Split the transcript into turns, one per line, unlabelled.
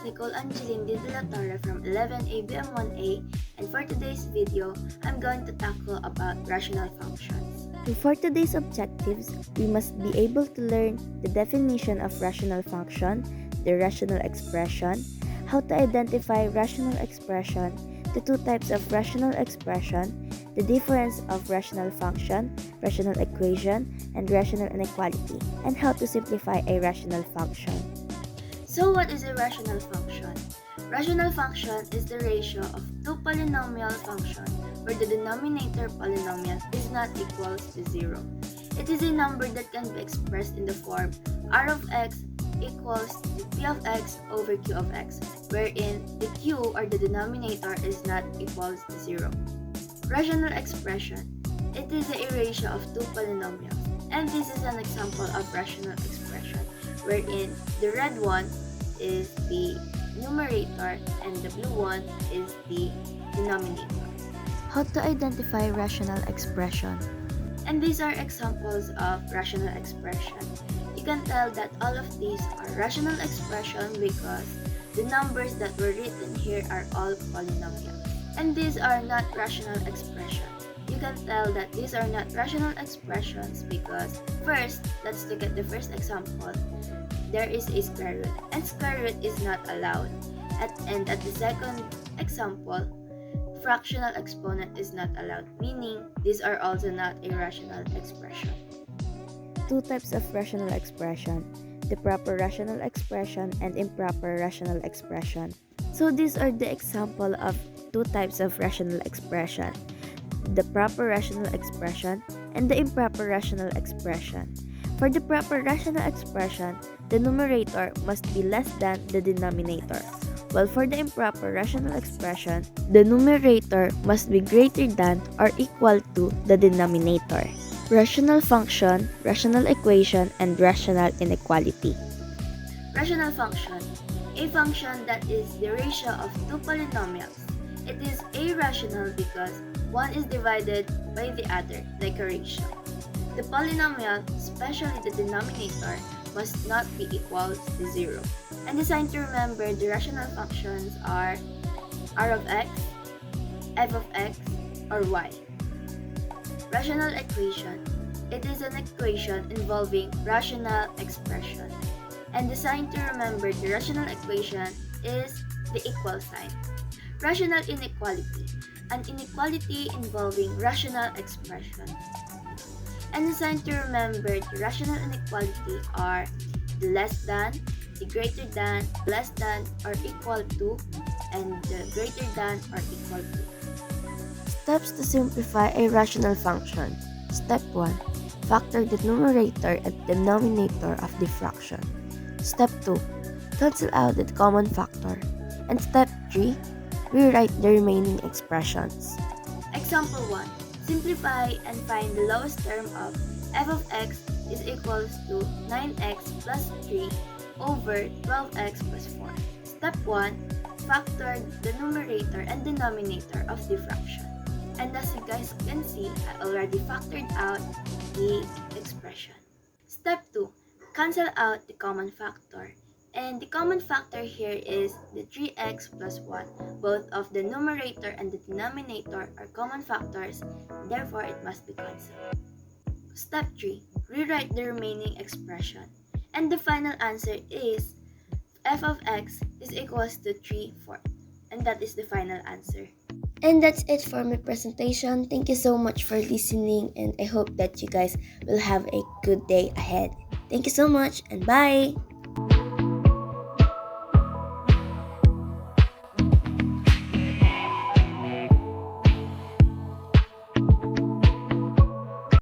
Nicole Angeline de la Torre from 11ABM1A, and for today's video, I'm going to tackle about rational functions.
So for today's objectives, we must be able to learn the definition of rational function, the rational expression, how to identify rational expression, the two types of rational expression, the difference of rational function, rational equation, and rational inequality, and how to simplify a rational function.
So what is a rational function? Rational function is the ratio of two polynomial functions where the denominator polynomial is not equals to 0. It is a number that can be expressed in the form r of x equals to p of x over q of x, wherein the q or the denominator is not equals to 0. Rational expression. It is a ratio of two polynomials, and this is an example of rational expression, wherein the red one is the numerator and the blue one is the denominator.
How to identify rational expression?
And these are examples of rational expression. You can tell that all of these are rational expression because the numbers that were written here are all polynomials. And these are not rational expressions. You can tell that these are not rational expressions because first, let's look at the first example. There is a square root, and square root is not allowed. And at the second example, fractional exponent is not allowed, meaning these are also not a rational expression.
Two types of rational expression, the proper rational expression and improper rational expression. So these are the example of two types of rational expression, the proper rational expression and the improper rational expression. For the proper rational expression, the numerator must be less than the denominator, while for the improper rational expression, the numerator must be greater than or equal to the denominator. Rational function, rational equation, and rational inequality.
Rational function. A function that is the ratio of two polynomials. It is irrational because one is divided by the other, like a ratio. The polynomial, especially the denominator, must not be equal to 0. And the sign to remember the rational functions are r of x, f of x, or y. Rational equation. It is an equation involving rational expression. And the sign to remember the rational equation is the equal sign. Rational inequality. An inequality involving rational expression. And the sign to remember the rational inequality are the less than, the greater than, less than or equal to, and the greater than or equal to.
Steps to simplify a rational function. Step 1. Factor the numerator and denominator of the fraction. Step 2. Cancel out the common factor. And step 3. Rewrite the remaining expressions.
Example 1. Simplify and find the lowest term of f of x is equals to 9x plus 3 over 12x plus 4. Step 1. Factor the numerator and denominator of the fraction. And as you guys can see, I already factored out the expression. Step 2. Cancel out the common factor. And the common factor here is the 3x plus 1. Both of the numerator and the denominator are common factors, therefore it must be cancelled. Step 3. Rewrite the remaining expression. And the final answer is f of x is equals to 3/4. And that is the final answer.
And that's it for my presentation. Thank you so much for listening, and I hope that you guys will have a good day ahead. Thank you so much, and bye!